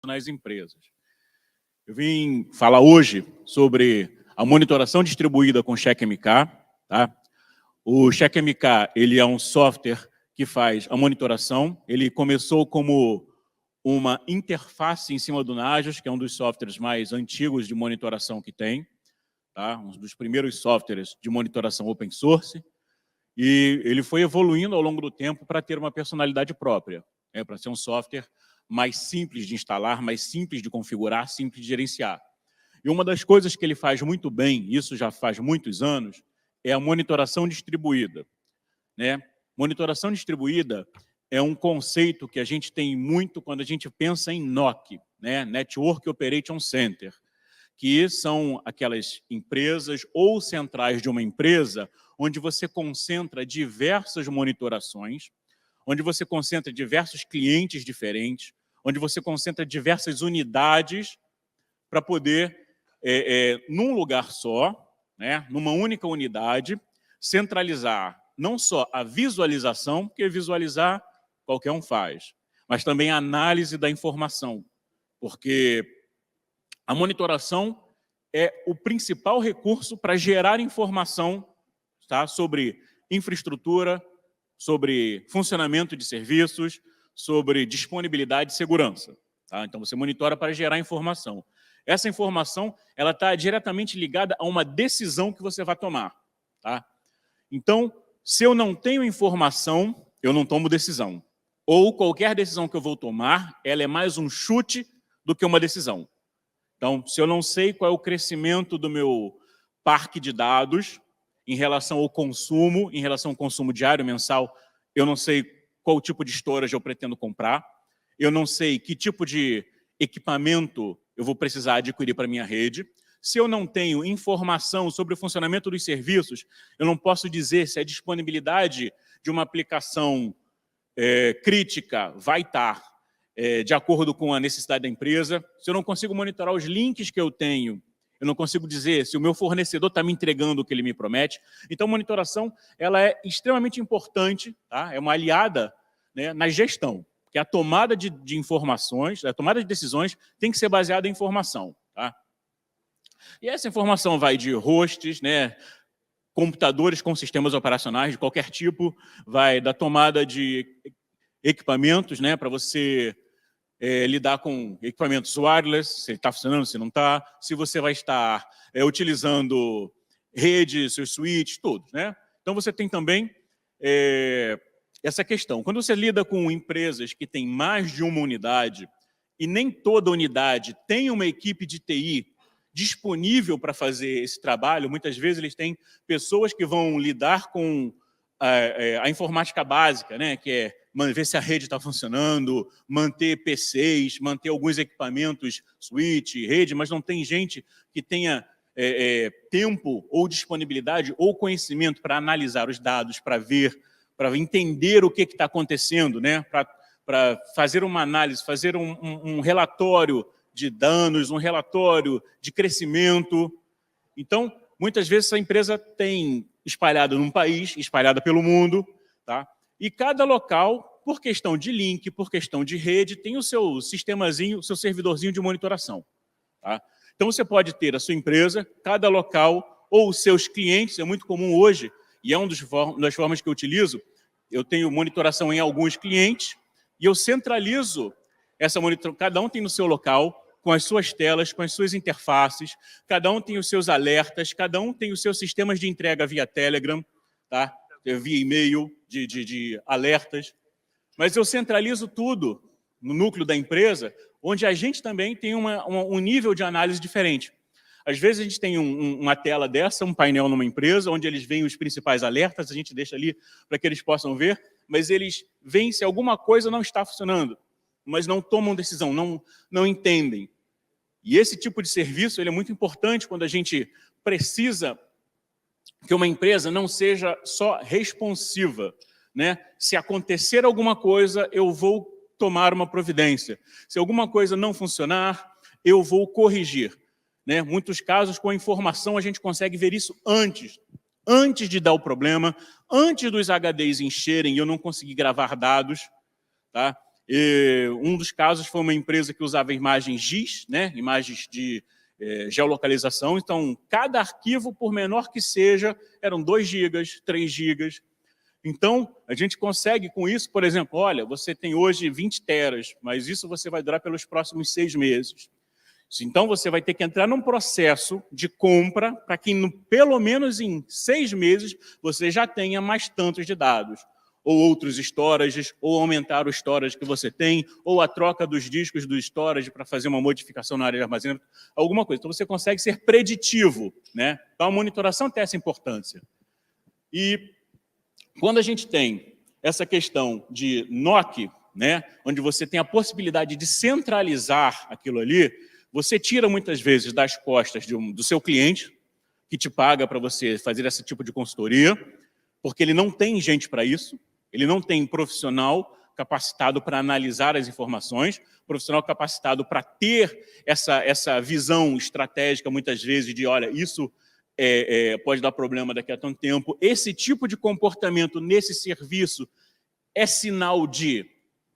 nas empresas. Eu vim falar hoje sobre a monitoração distribuída com CheckMK. Tá? O CheckMK ele é um software que faz a monitoração. Ele começou como uma interface em cima do Nagios, que é um dos softwares mais antigos de monitoração que tem. Tá? Um dos primeiros softwares de monitoração open source. E ele foi evoluindo ao longo do tempo para ter uma personalidade própria, para ser um software mais simples de instalar, mais simples de configurar, simples de gerenciar. E uma das coisas que ele faz muito bem, isso já faz muitos anos, é a monitoração distribuída. Né? Monitoração distribuída é um conceito que a gente tem muito quando a gente pensa em NOC, né? Network Operation Center, que são aquelas empresas ou centrais de uma empresa onde você concentra diversas monitorações, onde você concentra diversos clientes diferentes, onde você concentra diversas unidades para poder, num lugar só, né, numa única unidade, centralizar não só a visualização, porque visualizar qualquer um faz, mas também a análise da informação, porque a monitoração é o principal recurso para gerar informação, tá, sobre infraestrutura, sobre funcionamento de serviços, sobre disponibilidade e segurança. Tá? Então, você monitora para gerar informação. Essa informação ela está diretamente ligada a uma decisão que você vai tomar. Tá? Então, se eu não tenho informação, eu não tomo decisão. Ou qualquer decisão que eu vou tomar, ela é mais um chute do que uma decisão. Então, se eu não sei qual é o crescimento do meu parque de dados, em relação ao consumo diário, mensal, eu não sei qual tipo de storage eu pretendo comprar, eu não sei que tipo de equipamento eu vou precisar adquirir para a minha rede. Se eu não tenho informação sobre o funcionamento dos serviços, eu não posso dizer se a disponibilidade de uma aplicação crítica vai estar de acordo com a necessidade da empresa. Se eu não consigo monitorar os links que eu tenho, eu não consigo dizer se o meu fornecedor está me entregando o que ele me promete. Então, a monitoração ela é extremamente importante, tá? É uma aliada, né, na gestão, porque a tomada de informações, a tomada de decisões tem que ser baseada em informação. Tá? E essa informação vai de hosts, né, computadores com sistemas operacionais de qualquer tipo, vai da tomada de equipamentos, né, para você lidar com equipamentos wireless, se ele está funcionando, se não está, se você vai estar utilizando redes, seus switches, tudo. Né? Então, você tem também essa questão. Quando você lida com empresas que têm mais de uma unidade e nem toda unidade tem uma equipe de TI disponível para fazer esse trabalho, muitas vezes eles têm pessoas que vão lidar com a informática básica, né, que é ver se a rede está funcionando, manter PCs, manter alguns equipamentos, switch, rede, mas não tem gente que tenha tempo ou disponibilidade ou conhecimento para analisar os dados, para ver, para entender o que está acontecendo, né, para fazer uma análise, fazer um relatório de danos, um relatório de crescimento. Então, muitas vezes essa empresa tem espalhada num país, espalhada pelo mundo, tá? E cada local, por questão de link, por questão de rede, tem o seu sistemazinho, o seu servidorzinho de monitoração. Tá? Então, você pode ter a sua empresa, cada local, ou os seus clientes, é muito comum hoje, e é uma das formas que eu utilizo, eu tenho monitoração em alguns clientes, e eu centralizo essa monitoração, cada um tem no seu local, com as suas telas, com as suas interfaces, cada um tem os seus alertas, cada um tem os seus sistemas de entrega via Telegram, tá? Via e-mail de alertas, mas eu centralizo tudo no núcleo da empresa, onde a gente também tem um nível de análise diferente. Às vezes a gente tem uma tela dessa, um painel numa empresa, onde eles veem os principais alertas, a gente deixa ali para que eles possam ver, mas eles veem se alguma coisa não está funcionando, mas não tomam decisão, não entendem. E esse tipo de serviço ele é muito importante quando a gente precisa que uma empresa não seja só responsiva. Né? Se acontecer alguma coisa, eu vou tomar uma providência. Se alguma coisa não funcionar, eu vou corrigir. Né? Muitos casos, com a informação, a gente consegue ver isso antes de dar o problema, antes dos HDs encherem e eu não conseguir gravar dados. Tá? E um dos casos foi uma empresa que usava imagens GIS, né, imagens de geolocalização. Então, cada arquivo, por menor que seja, eram 2 gigas, 3 gigas. Então, a gente consegue com isso, por exemplo, olha, você tem hoje 20 teras, mas isso você vai durar pelos próximos 6 meses. Então, você vai ter que entrar num processo de compra para que, pelo menos em 6 meses, você já tenha mais tantos de dados. Ou outros storages, ou aumentar o storage que você tem, ou a troca dos discos do storage para fazer uma modificação na área de armazenamento, alguma coisa. Então, você consegue ser preditivo, né? Então, a monitoração tem essa importância. E quando a gente tem essa questão de NOC, né, onde você tem a possibilidade de centralizar aquilo ali, você tira muitas vezes das costas do seu cliente, que te paga para você fazer esse tipo de consultoria, porque ele não tem gente para isso, ele não tem profissional capacitado para analisar as informações, profissional capacitado para ter essa visão estratégica, muitas vezes, de, olha, isso pode dar problema daqui a tanto tempo. Esse tipo de comportamento nesse serviço é sinal de,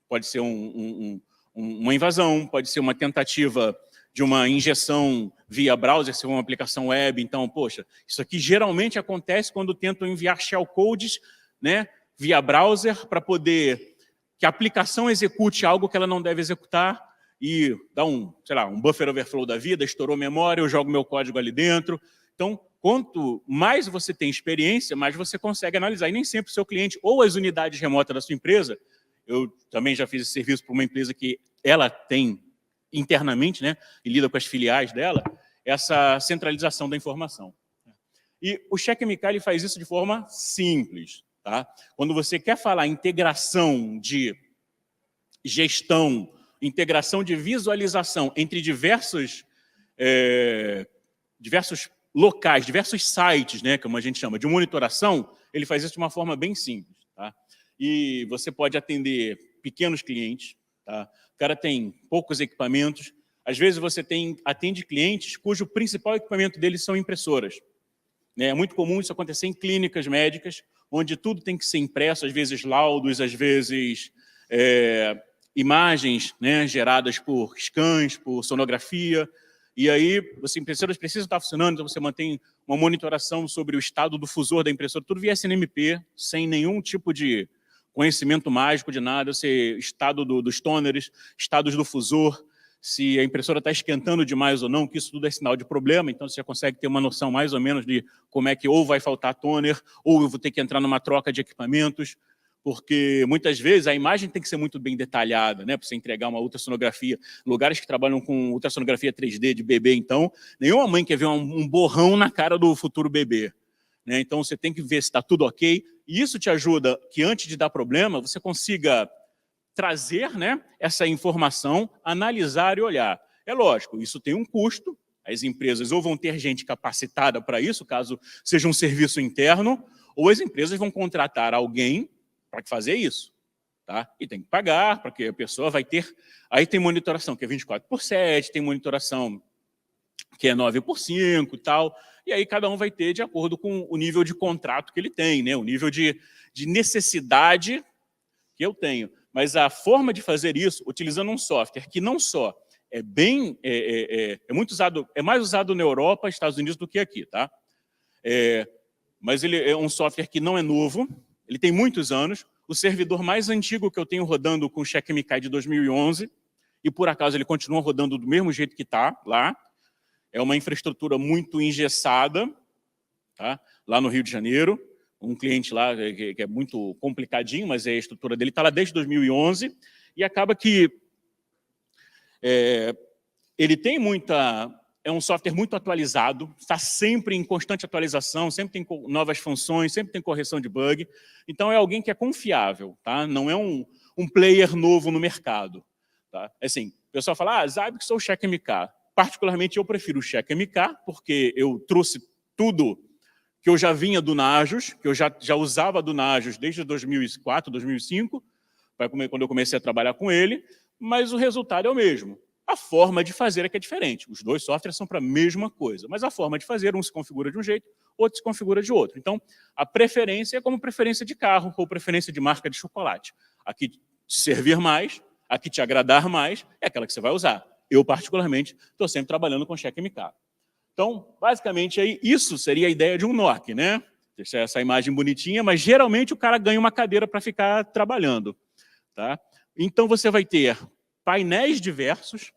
pode ser uma invasão, pode ser uma tentativa de uma injeção via browser, se for uma aplicação web. Então, poxa, isso aqui geralmente acontece quando tentam enviar shellcodes, né, via browser para poder que a aplicação execute algo que ela não deve executar e dá sei lá, um buffer overflow da vida, estourou memória, eu jogo meu código ali dentro. Então, quanto mais você tem experiência, mais você consegue analisar. E nem sempre o seu cliente ou as unidades remotas da sua empresa, eu também já fiz esse serviço para uma empresa que ela tem internamente, né, e lida com as filiais dela, essa centralização da informação. E o CheckMK ele faz isso de forma simples. Tá? Quando você quer falar integração de gestão, integração de visualização entre diversos locais, diversos sites, né, como a gente chama, de monitoração, ele faz isso de uma forma bem simples. Tá? E você pode atender pequenos clientes, tá? O cara tem poucos equipamentos, às vezes você atende clientes cujo principal equipamento deles são impressoras. É muito comum isso acontecer em clínicas médicas, onde tudo tem que ser impresso, às vezes laudos, às vezes imagens, né, geradas por scans, por sonografia, e aí as impressoras precisam estar funcionando, então você mantém uma monitoração sobre o estado do fusor da impressora, tudo via SNMP, sem nenhum tipo de conhecimento mágico de nada, estado dos toners, estados do fusor, se a impressora está esquentando demais ou não, que isso tudo é sinal de problema, então você já consegue ter uma noção mais ou menos de como é que ou vai faltar toner, ou eu vou ter que entrar numa troca de equipamentos, porque muitas vezes a imagem tem que ser muito bem detalhada, né, para você entregar uma ultrassonografia. Lugares que trabalham com ultrassonografia 3D de bebê, então, nenhuma mãe quer ver um borrão na cara do futuro bebê. Né? Então, você tem que ver se está tudo ok, e isso te ajuda que antes de dar problema, você consiga trazer, né, essa informação, analisar e olhar. É lógico, isso tem um custo, as empresas ou vão ter gente capacitada para isso, caso seja um serviço interno, ou as empresas vão contratar alguém para fazer isso. Tá? E tem que pagar, para que a pessoa vai ter... Aí tem monitoração que é 24/7, tem monitoração que é 9/5 e tal, e aí cada um vai ter de acordo com o nível de contrato que ele tem, né? O nível de necessidade que eu tenho. Mas a forma de fazer isso, utilizando um software que não só muito usado, é mais usado na Europa, Estados Unidos do que aqui, tá? Mas ele é um software que não é novo, ele tem muitos anos. O servidor mais antigo que eu tenho rodando com o CheckMK de 2011, e por acaso ele continua rodando do mesmo jeito que está lá. É uma infraestrutura muito engessada, tá? Lá no Rio de Janeiro. Um cliente lá que é muito complicadinho, mas a estrutura dele está lá desde 2011, e acaba que ele tem é um software muito atualizado, está sempre em constante atualização, sempre tem novas funções, sempre tem correção de bug, então é alguém que é confiável, tá? Não é um player novo no mercado. Tá? Assim, o pessoal fala, Zabbix ou CheckMK? Particularmente eu prefiro o CheckMK, porque eu trouxe tudo que eu já vinha do Nagios, que eu já usava do Nagios desde 2004, 2005, quando eu comecei a trabalhar com ele, mas o resultado é o mesmo. A forma de fazer é que é diferente. Os dois softwares são para a mesma coisa, mas a forma de fazer, um se configura de um jeito, outro se configura de outro. Então, a preferência é como preferência de carro ou preferência de marca de chocolate. Aqui, servir mais, A que te agradar mais é aquela que você vai usar. Eu, particularmente, estou sempre trabalhando com CheckMK. Então, basicamente, aí, isso seria a ideia de um NOC, né? Deixar essa imagem bonitinha, mas geralmente o cara ganha uma cadeira para ficar trabalhando. Tá? Então, você vai ter painéis diversos.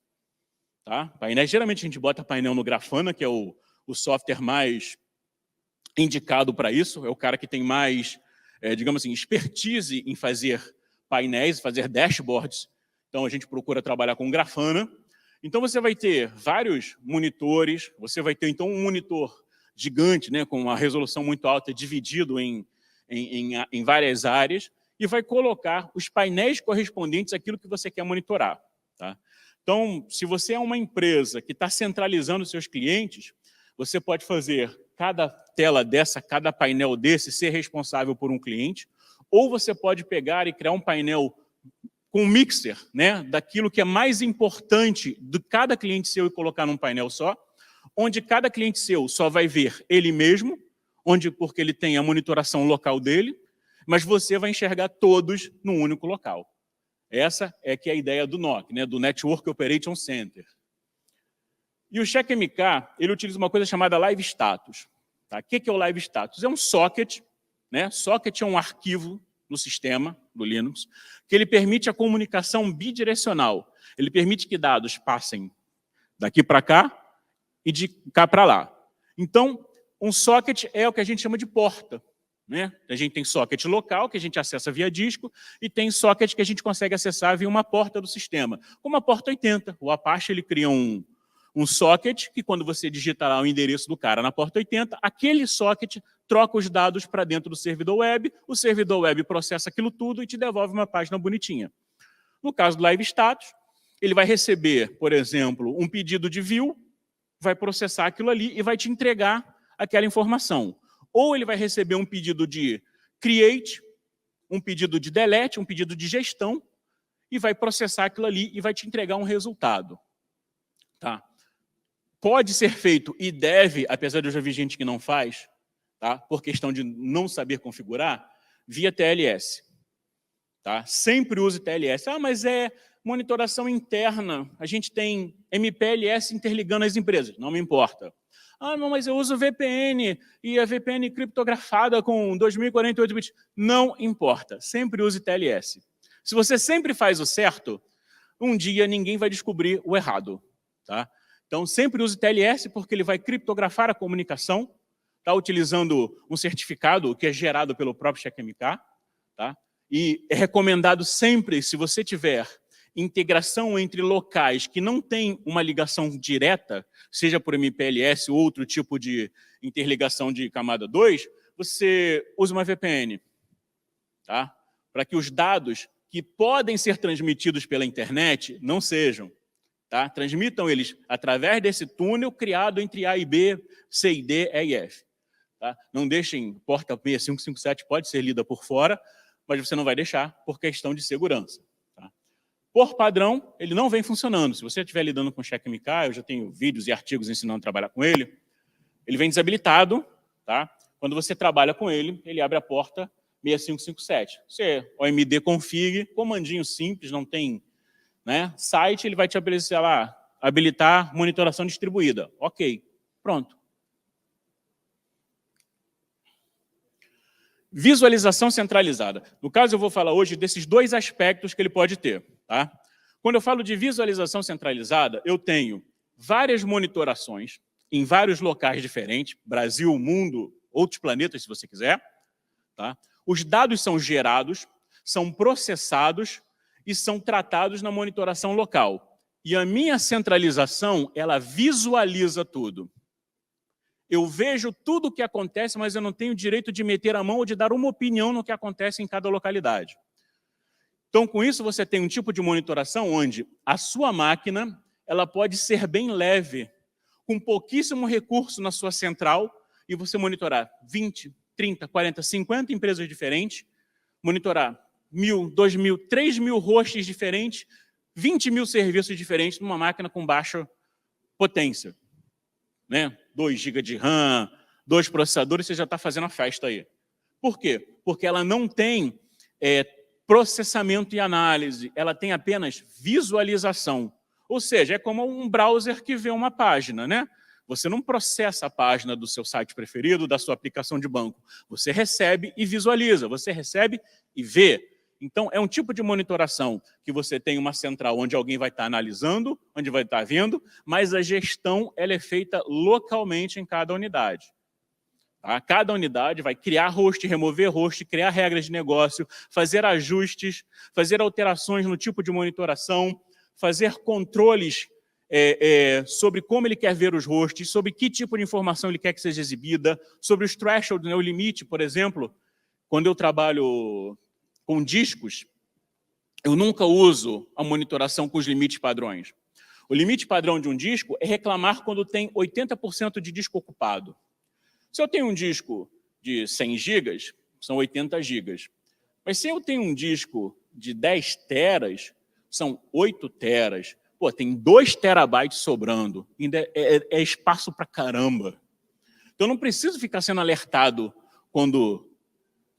Tá? Painéis, geralmente a gente bota painel no Grafana, que é o software mais indicado para isso. É o cara que tem mais, digamos assim, expertise em fazer painéis, fazer dashboards. Então, a gente procura trabalhar com Grafana. Então, você vai ter vários monitores. Você vai ter, então, um monitor gigante, né, com uma resolução muito alta, dividido em várias áreas, e vai colocar os painéis correspondentes àquilo que você quer monitorar. Tá? Então, se você é uma empresa que está centralizando os seus clientes, você pode fazer cada tela dessa, cada painel desse, ser responsável por um cliente, ou você pode pegar e criar um painel com um mixer, né, daquilo que é mais importante de cada cliente seu e colocar num painel só, onde cada cliente seu só vai ver ele mesmo, porque ele tem a monitoração local dele, mas você vai enxergar todos num único local. Essa é que é a ideia do NOC, né, do Network Operation Center. E o CheckMK, ele utiliza uma coisa chamada Live Status. Tá? O que é o Live Status? É um socket, né? Socket é um arquivo no sistema do Linux, que ele permite a comunicação bidirecional. Ele permite que dados passem daqui para cá e de cá para lá. Então, um socket é o que a gente chama de porta. Né? A gente tem socket local, que a gente acessa via disco, e tem socket que a gente consegue acessar via uma porta do sistema. Como a porta 80. O Apache ele cria um socket, que quando você digita lá o endereço do cara na porta 80, aquele socket troca os dados para dentro do servidor web, o servidor web processa aquilo tudo e te devolve uma página bonitinha. No caso do Live Status, ele vai receber, por exemplo, um pedido de view, vai processar aquilo ali e vai te entregar aquela informação. Ou ele vai receber um pedido de create, um pedido de delete, um pedido de gestão, e vai processar aquilo ali e vai te entregar um resultado. Tá? Pode ser feito e deve, apesar de eu já ver gente que não faz, tá? Por questão de não saber configurar, via TLS. Tá? Sempre use TLS. Ah, mas é monitoração interna. A gente tem MPLS interligando as empresas. Não me importa. Ah, não, mas eu uso VPN e a VPN criptografada com 2048 bits. Não importa. Sempre use TLS. Se você sempre faz o certo, um dia ninguém vai descobrir o errado. Tá? Então, sempre use TLS porque ele vai criptografar a comunicação, tá? Utilizando um certificado que é gerado pelo próprio CheckMK. Tá? E é recomendado sempre, se você tiver integração entre locais que não tem uma ligação direta, seja por MPLS ou outro tipo de interligação de camada 2, você usa uma VPN. Tá? Para que os dados que podem ser transmitidos pela internet não sejam. Tá? Transmitam eles através desse túnel criado entre A e B, C e D, E e F. Tá? Não deixem porta 6557, pode ser lida por fora, mas você não vai deixar por questão de segurança. Tá? Por padrão, ele não vem funcionando. Se você estiver lidando com CheckMK, eu já tenho vídeos e artigos ensinando a trabalhar com ele, ele vem desabilitado. Tá? Quando você trabalha com ele, ele abre a porta 6557. Você, OMD config, comandinho simples, não tem, né, site, ele vai te habilitar lá, habilitar monitoração distribuída. Ok, pronto. Visualização centralizada. No caso, eu vou falar hoje desses dois aspectos que ele pode ter. Tá? Quando eu falo de visualização centralizada, eu tenho várias monitorações em vários locais diferentes, Brasil, mundo, outros planetas, se você quiser. Tá? Os dados são gerados, são processados e são tratados na monitoração local. E a minha centralização, ela visualiza tudo. Eu vejo tudo o que acontece, mas eu não tenho direito de meter a mão ou de dar uma opinião no que acontece em cada localidade. Então, com isso, você tem um tipo de monitoração onde a sua máquina ela pode ser bem leve, com pouquíssimo recurso na sua central, e você monitorar 20, 30, 40, 50 empresas diferentes, monitorar 1.000, 2.000, 3.000 hosts diferentes, 20.000 serviços diferentes numa máquina com baixa potência. Né? 2 GB de RAM, 2 processadores, você já está fazendo a festa aí. Por quê? Porque ela não tem processamento e análise, ela tem apenas visualização. Ou seja, é como um browser que vê uma página, né? Você não processa a página do seu site preferido, da sua aplicação de banco. Você recebe e visualiza, você recebe e vê. Então, é um tipo de monitoração que você tem uma central onde alguém vai estar analisando, onde vai estar vendo, mas a gestão ela é feita localmente em cada unidade. Tá? Cada unidade vai criar host, remover host, criar regras de negócio, fazer ajustes, fazer alterações no tipo de monitoração, fazer controles sobre como ele quer ver os hosts, sobre que tipo de informação ele quer que seja exibida, sobre os thresholds, né, o limite, por exemplo. Quando eu trabalho com discos, eu nunca uso a monitoração com os limites padrões. O limite padrão de um disco é reclamar quando tem 80% de disco ocupado. Se eu tenho um disco de 100 gigas, são 80 gigas. Mas se eu tenho um disco de 10 teras, são 8 teras. Pô, tem 2 terabytes sobrando. Ainda é espaço pra caramba. Então, eu não preciso ficar sendo alertado quando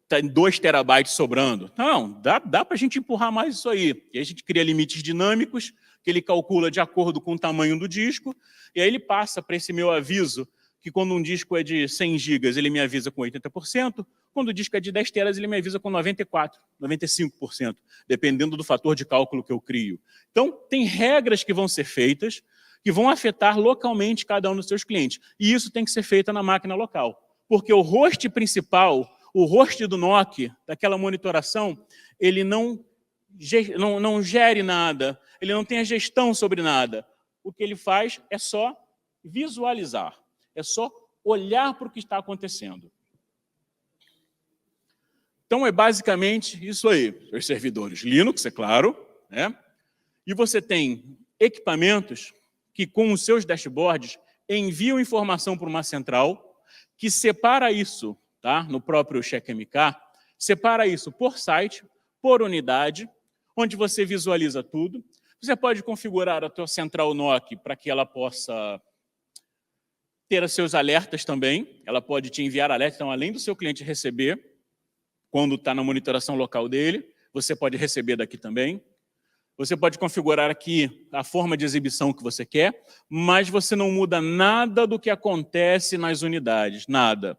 tem 2 terabytes sobrando. Não, dá para a gente empurrar mais isso aí. E aí a gente cria limites dinâmicos, que ele calcula de acordo com o tamanho do disco, e aí ele passa para esse meu aviso, que quando um disco é de 100 gigas, ele me avisa com 80%, quando o disco é de 10 teras, ele me avisa com 94%, 95%, dependendo do fator de cálculo que eu crio. Então, tem regras que vão ser feitas, que vão afetar localmente cada um dos seus clientes. E isso tem que ser feito na máquina local. Porque o host principal, o host do NOC, daquela monitoração, ele não gere nada, ele não tem a gestão sobre nada. O que ele faz é só visualizar, é só olhar para o que está acontecendo. Então, é basicamente isso aí. Os servidores Linux, é claro, né? E você tem equipamentos que, com os seus dashboards, enviam informação para uma central que separa isso, tá? No próprio CheckMK, separa isso por site, por unidade, onde você visualiza tudo. Você pode configurar a tua central NOC para que ela possa ter os seus alertas também. Ela pode te enviar alertas, então, além do seu cliente receber, quando está na monitoração local dele, você pode receber daqui também. Você pode configurar aqui a forma de exibição que você quer, mas você não muda nada do que acontece nas unidades, nada.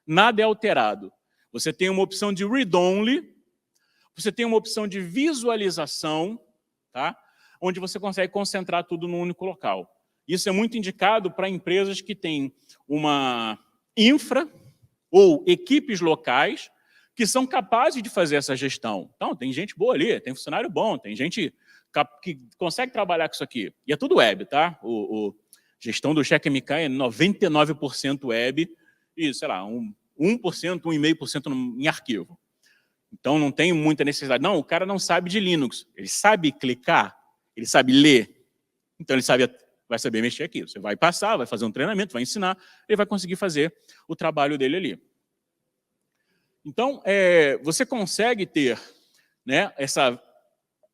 Nada é alterado. Você tem uma opção de read-only, você tem uma opção de visualização, tá? Onde você consegue concentrar tudo num único local. Isso é muito indicado para empresas que têm uma infra ou equipes locais que são capazes de fazer essa gestão. Então, tem gente boa ali, tem funcionário bom, tem gente que consegue trabalhar com isso aqui. E é tudo web, tá? A gestão do CheckMK é 99% web e, sei lá, 1%, 1,5% em arquivo. Então, não tem muita necessidade. Não, o cara não sabe de Linux. Ele sabe clicar, ele sabe ler. Então, ele vai saber mexer aqui. Você vai passar, vai fazer um treinamento, vai ensinar, ele vai conseguir fazer o trabalho dele ali. Então, você consegue ter, né, essa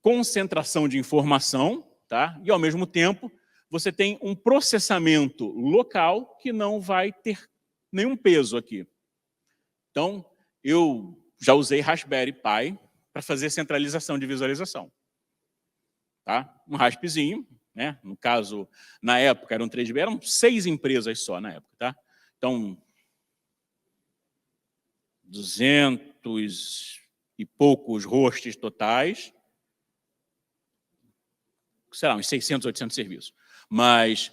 concentração de informação, tá? E, ao mesmo tempo, você tem um processamento local que não vai ter nenhum peso aqui. Então, eu já usei Raspberry Pi para fazer centralização de visualização. Tá? Um raspzinho, né? No caso, na época, eram 3GB, eram 6 empresas só na época. Tá? Então, 200 e poucos hosts totais, sei lá, uns 600, 800 serviços. Mas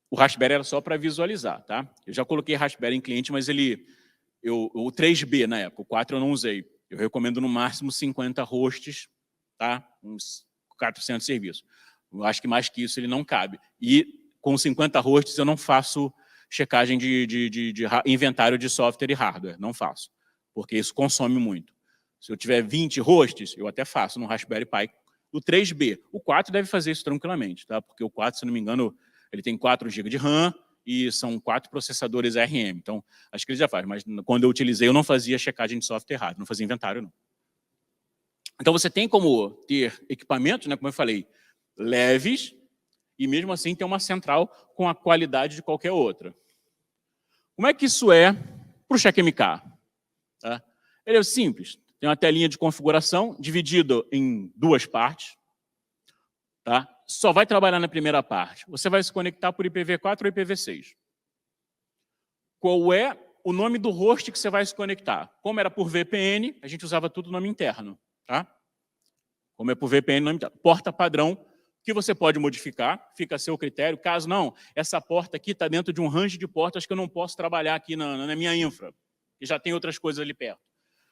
o Raspberry era só para visualizar, tá? Eu já coloquei Raspberry em cliente, mas o 3B na época, o 4 eu não usei. Eu recomendo no máximo 50 hosts, tá? Uns 400 serviços. Eu acho que mais que isso ele não cabe. E com 50 hosts eu não faço checagem de inventário de software e hardware, não faço. Porque isso consome muito. Se eu tiver 20 hosts, eu até faço no Raspberry Pi. O 3B, o 4 deve fazer isso tranquilamente, tá? Porque o 4, se não me engano, ele tem 4 GB de RAM e são 4 processadores ARM. Então, acho que ele já faz, mas quando eu utilizei, eu não fazia checagem de software errado, não fazia inventário, não. Então, você tem como ter equipamentos, né, como eu falei, leves, e mesmo assim ter uma central com a qualidade de qualquer outra. Como é que isso é para o CheckMK? Tá? Ele é simples. Tem uma telinha de configuração dividida em duas partes. Tá? Só vai trabalhar na primeira parte. Você vai se conectar por IPv4 ou IPv6. Qual é o nome do host que você vai se conectar? Como era por VPN, a gente usava tudo nome interno. Tá? Como é por VPN, nome interno. Porta padrão, que você pode modificar, fica a seu critério. Caso não, essa porta aqui está dentro de um range de portas que eu não posso trabalhar aqui na minha infra, que já tem outras coisas ali perto.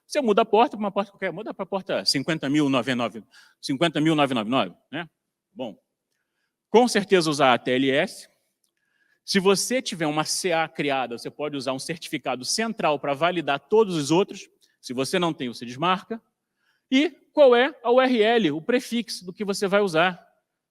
Você muda a porta para uma porta qualquer, muda para a porta 50.999, né? Bom, com certeza usar a TLS. Se você tiver uma CA criada, você pode usar um certificado central para validar todos os outros. Se você não tem, você desmarca. E qual é a URL, o prefixo do que você vai usar,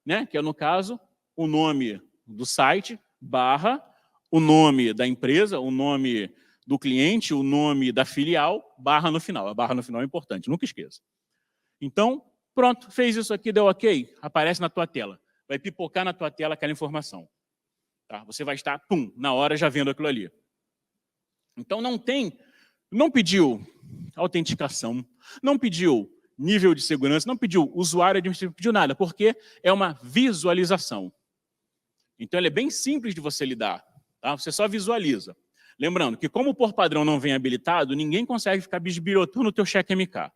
né? Que é, no caso, o nome do site, barra, o nome da empresa, o nome do cliente, o nome da filial, barra no final. A barra no final é importante, nunca esqueça. Então, pronto, fez isso aqui, deu ok, aparece na tua tela. Vai pipocar na tua tela aquela informação. Tá? Você vai estar, pum, na hora já vendo aquilo ali. Então não pediu autenticação, não pediu nível de segurança, não pediu usuário administrativo, não pediu nada, porque é uma visualização. Então ele é bem simples de você lidar. Tá? Você só visualiza. Lembrando que como o por padrão não vem habilitado, ninguém consegue ficar bisbilhotando o teu cheque MK.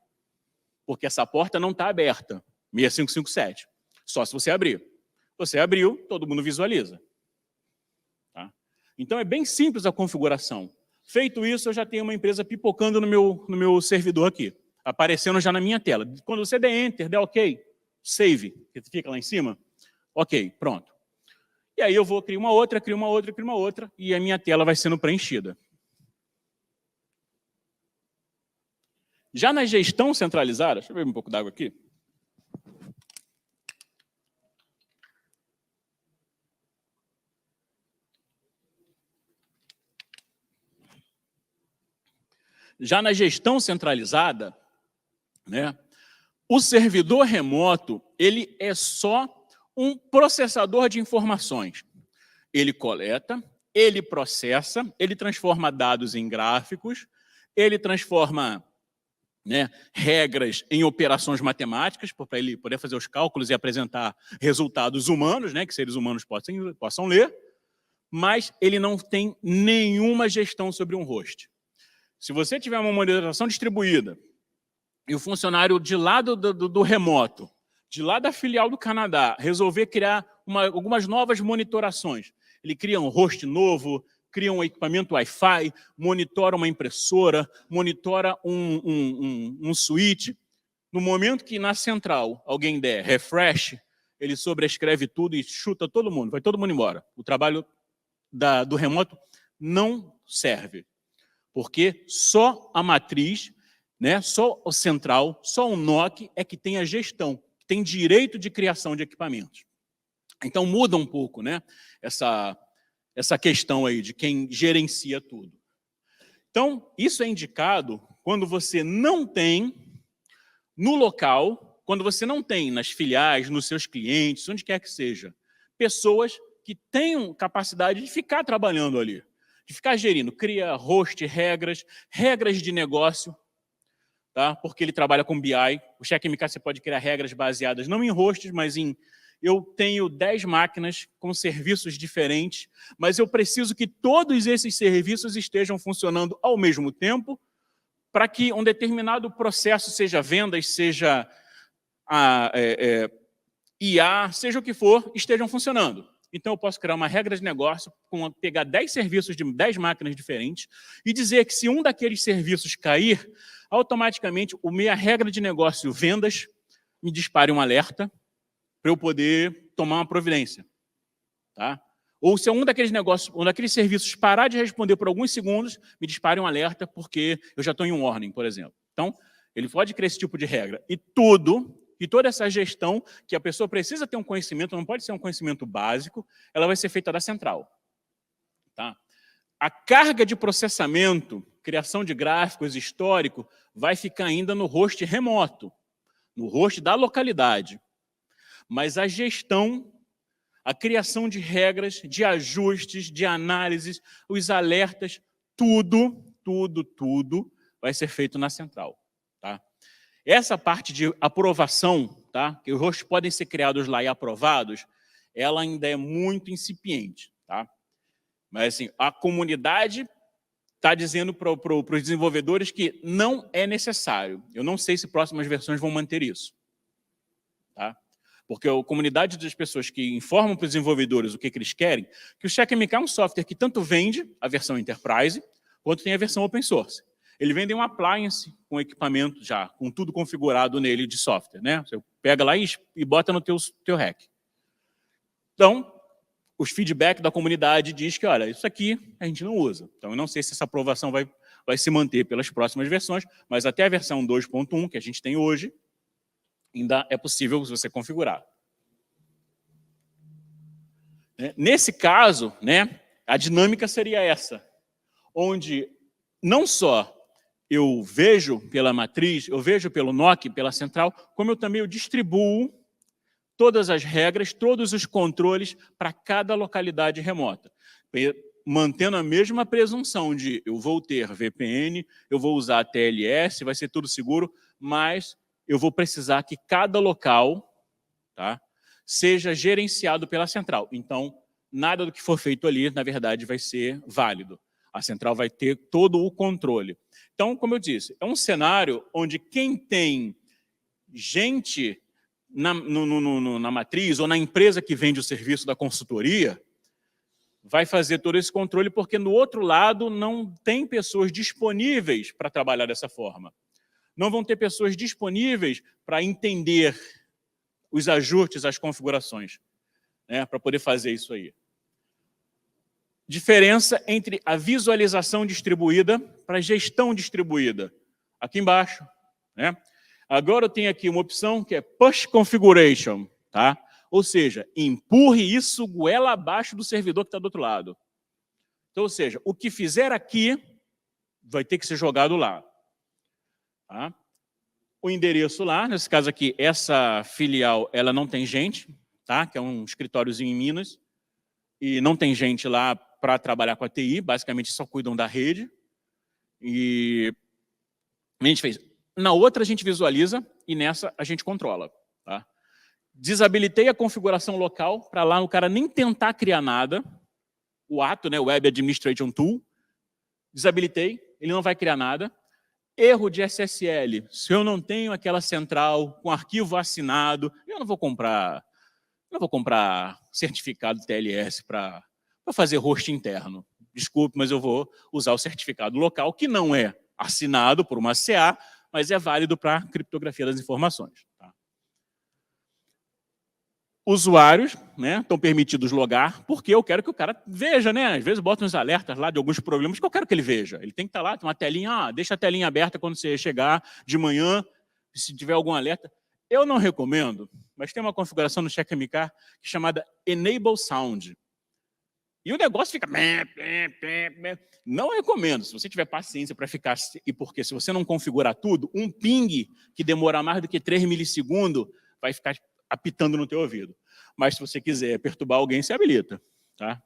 Porque essa porta não está aberta, 6557. Só se você abrir. Você abriu, todo mundo visualiza. Tá? Então é bem simples a configuração. Feito isso, eu já tenho uma empresa pipocando no meu servidor aqui, aparecendo já na minha tela. Quando você der Enter, der OK, Save, que fica lá em cima, OK, pronto. E aí eu vou criar uma outra, e a minha tela vai sendo preenchida. Já na gestão centralizada, deixa eu beber um pouco d'água aqui. Já na gestão centralizada, né, o servidor remoto ele é só um processador de informações. Ele coleta, ele processa, ele transforma dados em gráficos, ele transforma, né, regras em operações matemáticas, para ele poder fazer os cálculos e apresentar resultados humanos, né, que seres humanos possam ler, mas ele não tem nenhuma gestão sobre um host. Se você tiver uma monitoração distribuída e o funcionário de lá do remoto, de lá da filial do Canadá, resolver criar algumas novas monitorações, ele cria um host novo, cria um equipamento Wi-Fi, monitora uma impressora, monitora um switch. No momento que na central alguém der refresh, ele sobrescreve tudo e chuta todo mundo, vai todo mundo embora. O trabalho do remoto não serve, porque só a matriz, né, só o central, só o NOC é que tem a gestão, tem direito de criação de equipamentos. Então muda um pouco, né, essa questão aí de quem gerencia tudo. Então, isso é indicado quando você não tem no local, quando você não tem nas filiais, nos seus clientes, onde quer que seja, pessoas que tenham capacidade de ficar trabalhando ali, de ficar gerindo, cria host, regras de negócio, tá? Porque ele trabalha com BI. O CheckMK você pode criar regras baseadas não em hosts, mas em eu tenho 10 máquinas com serviços diferentes, mas eu preciso que todos esses serviços estejam funcionando ao mesmo tempo para que um determinado processo, seja vendas, seja IA, seja o que for, estejam funcionando. Então, eu posso criar uma regra de negócio, pegar 10 serviços de 10 máquinas diferentes e dizer que se um daqueles serviços cair, automaticamente a minha regra de negócio vendas me dispare um alerta para eu poder tomar uma providência. Tá? Ou se um daqueles negócios, um daqueles serviços parar de responder por alguns segundos, me dispare um alerta porque eu já estou em um warning, por exemplo. Então, ele pode criar esse tipo de regra. E toda essa gestão, que a pessoa precisa ter um conhecimento, não pode ser um conhecimento básico, ela vai ser feita da central. Tá? A carga de processamento, criação de gráficos, histórico, vai ficar ainda no host remoto, no host da localidade. Mas a gestão, a criação de regras, de ajustes, de análises, os alertas, tudo vai ser feito na central. Tá? Essa parte de aprovação, tá? Que os hosts podem ser criados lá e aprovados, ela ainda é muito incipiente, tá? Mas assim, a comunidade está dizendo para os desenvolvedores que não é necessário. Eu não sei se próximas versões vão manter isso, tá? Porque a comunidade das pessoas que informam para os desenvolvedores o que eles querem, que o CheckMK é um software que tanto vende a versão Enterprise, quanto tem a versão Open Source. Ele vende um appliance com equipamento já, com tudo configurado nele de software, né? Você pega lá e bota no teu rack. Então, os feedback da comunidade diz que, olha, isso aqui a gente não usa. Então, eu não sei se essa aprovação vai se manter pelas próximas versões, mas até a versão 2.1 que a gente tem hoje, ainda é possível você configurar. Nesse caso, né, a dinâmica seria essa, onde não só eu vejo pela matriz, eu vejo pelo NOC, pela central, como eu também distribuo todas as regras, todos os controles para cada localidade remota, mantendo a mesma presunção de eu vou ter VPN, eu vou usar TLS, vai ser tudo seguro, mas eu vou precisar que cada local, tá, seja gerenciado pela central. Então, nada do que for feito ali, na verdade, vai ser válido. A central vai ter todo o controle. Então, como eu disse, é um cenário onde quem tem gente na matriz ou na empresa que vende o serviço da consultoria vai fazer todo esse controle, porque no outro lado não tem pessoas disponíveis para trabalhar dessa forma. Não vão ter pessoas disponíveis para entender os ajustes, as configurações, né, para poder fazer isso aí. Diferença entre a visualização distribuída para a gestão distribuída. Aqui embaixo, né? Agora eu tenho aqui uma opção que é Push Configuration, tá? Ou seja, empurre isso goela abaixo do servidor que está do outro lado. Então, ou seja, o que fizer aqui vai ter que ser jogado lá. Tá? O endereço lá, nesse caso aqui, essa filial, ela não tem gente, tá? Que é um escritóriozinho em Minas, e não tem gente lá para trabalhar com a TI, basicamente só cuidam da rede. E a gente fez. Na outra a gente visualiza e nessa a gente controla. Tá? Desabilitei a configuração local para lá o cara nem tentar criar nada. O ato, né, Web Administration Tool. Desabilitei, ele não vai criar nada. Erro de SSL. Se eu não tenho aquela central com arquivo assinado, eu não vou comprar certificado TLS para fazer host interno. Desculpe, mas eu vou usar o certificado local, que não é assinado por uma CA, mas é válido para criptografia das informações. Tá? Usuários, né, estão permitidos logar, porque eu quero que o cara veja, né? Às vezes botam uns alertas lá de alguns problemas que eu quero que ele veja. Ele tem que estar lá, tem uma telinha, deixa a telinha aberta quando você chegar de manhã, se tiver algum alerta. Eu não recomendo, mas tem uma configuração no CheckMK chamada Enable Sound. E o negócio fica... Não recomendo, se você tiver paciência para ficar... E porque se você não configurar tudo, um ping que demora mais do que 3 milissegundos vai ficar apitando no teu ouvido. Mas se você quiser perturbar alguém, você habilita. Tá?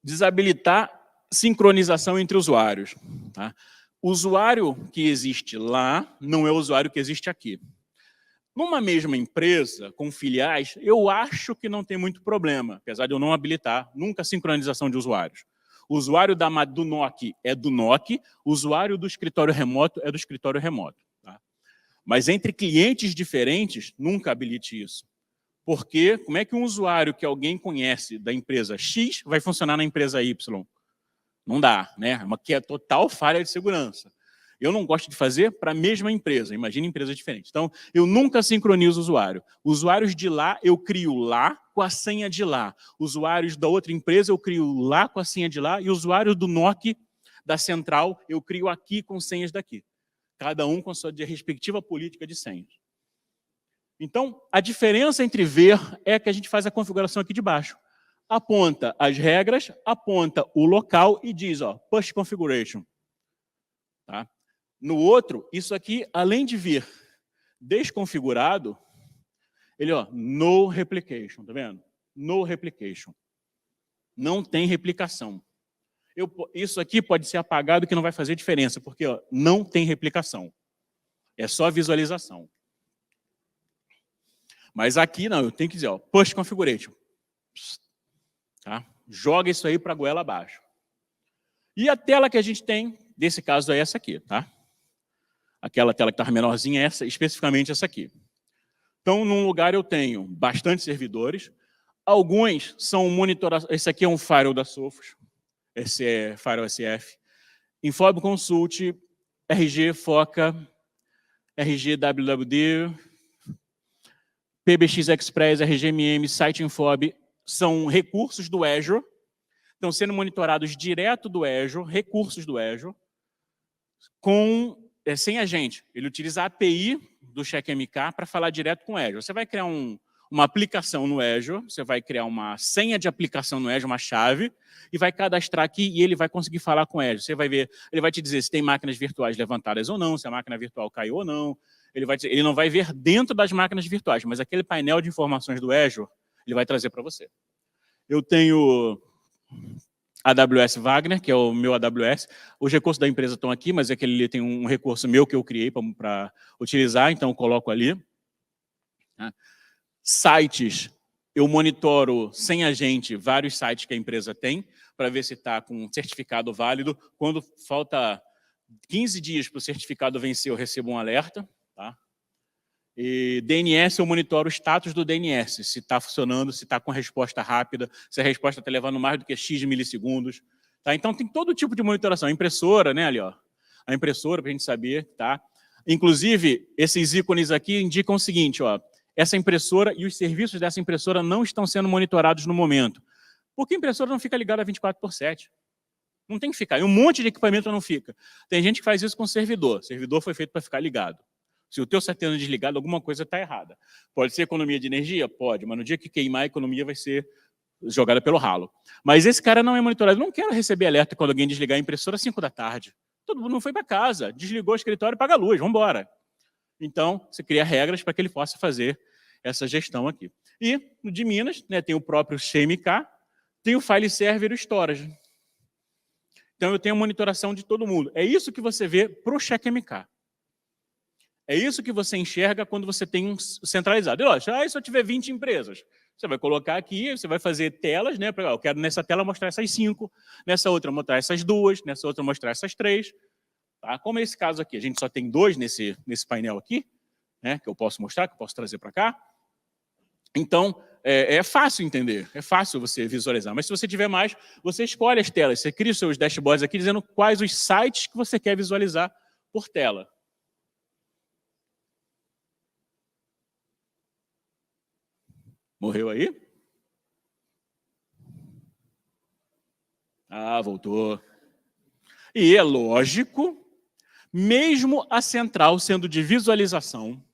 Desabilitar sincronização entre usuários. Tá? O usuário que existe lá não é o usuário que existe aqui. Numa mesma empresa, com filiais, eu acho que não tem muito problema, apesar de eu não habilitar nunca a sincronização de usuários. O usuário do NOC é do NOC, o usuário do escritório remoto é do escritório remoto. Tá? Mas entre clientes diferentes, nunca habilite isso. Porque como é que um usuário que alguém conhece da empresa X vai funcionar na empresa Y? Não dá, né? Que é total falha de segurança. Eu não gosto de fazer para a mesma empresa, imagina empresas diferentes. Então, eu nunca sincronizo o usuário. Usuários de lá, eu crio lá com a senha de lá. Usuários da outra empresa, eu crio lá com a senha de lá. E usuários do NOC, da central, eu crio aqui com senhas daqui. Cada um com a sua respectiva política de senhas. Então, a diferença entre ver é que a gente faz a configuração aqui de baixo. Aponta as regras, aponta o local e diz, ó, Push Configuration. Tá? No outro, isso aqui, além de vir desconfigurado, ele, ó, no replication, tá vendo? No replication. Não tem replicação. Isso aqui pode ser apagado que não vai fazer diferença, porque ó, não tem replicação. É só visualização. Mas aqui, não, eu tenho que dizer, ó, push configuration. Tá? Joga isso aí para a goela abaixo. E a tela que a gente tem, desse caso, é essa aqui. Tá? Aquela tela que estava menorzinha é essa, especificamente essa aqui. Então, num lugar eu tenho bastante servidores. Alguns são monitorados. Esse aqui é um firewall da Sophos. Esse é Firewall SF. Infob Consult, RG Foca, RG WWD, PBX Express, RGMM, Site Infob, são recursos do Azure, estão sendo monitorados direto do Azure, recursos do Azure, sem a gente. Ele utiliza a API do CheckMK para falar direto com o Azure. Você vai criar uma aplicação no Azure, você vai criar uma senha de aplicação no Azure, uma chave, e vai cadastrar aqui e ele vai conseguir falar com o Azure. Você vai ver, ele vai te dizer se tem máquinas virtuais levantadas ou não, se a máquina virtual caiu ou não. Ele não vai ver dentro das máquinas virtuais, mas aquele painel de informações do Azure, ele vai trazer para você. Eu tenho AWS Wagner, que é o meu AWS. Os recursos da empresa estão aqui, mas aquele ali tem um recurso meu que eu criei para utilizar, então eu coloco ali. Sites, eu monitoro sem a gente vários sites que a empresa tem, para ver se está com um certificado válido. Quando falta 15 dias para o certificado vencer, eu recebo um alerta. Tá? E DNS, eu monitoro o status do DNS, se está funcionando, se está com resposta rápida, se a resposta está levando mais do que X milissegundos. Tá? Então, tem todo tipo de monitoração. A impressora, né, ali, ó, a impressora, para a gente saber. Tá? Inclusive, esses ícones aqui indicam o seguinte, ó, essa impressora e os serviços dessa impressora não estão sendo monitorados no momento. Porque a impressora não fica ligada 24/7. Não tem que ficar. E um monte de equipamento não fica. Tem gente que faz isso com servidor. O servidor foi feito para ficar ligado. Se o teu está tendo desligado, alguma coisa está errada. Pode ser economia de energia? Pode, mas no dia que queimar, a economia vai ser jogada pelo ralo. Mas esse cara não é monitorado. Eu não quero receber alerta quando alguém desligar a impressora às 5 da tarde. Todo mundo não foi para casa, desligou o escritório e paga a luz, vamos embora. Então, você cria regras para que ele possa fazer essa gestão aqui. E, no de Minas, né, tem o próprio CMK, tem o File Server e o Storage. Então, eu tenho a monitoração de todo mundo. É isso que você vê para o CheckMK. É isso que você enxerga quando você tem um centralizado. E, lógico, se eu tiver 20 empresas, você vai colocar aqui, você vai fazer telas, né? Eu quero nessa tela mostrar essas 5, nessa outra mostrar essas 2, nessa outra mostrar essas 3. Tá? Como é esse caso aqui, a gente só tem 2 nesse painel aqui, né? Que eu posso mostrar, que eu posso trazer para cá. Então, é fácil entender, é fácil você visualizar. Mas se você tiver mais, você escolhe as telas. Você cria os seus dashboards aqui dizendo quais os sites que você quer visualizar por tela. Morreu aí? Ah, voltou. E é lógico, mesmo a central sendo de visualização,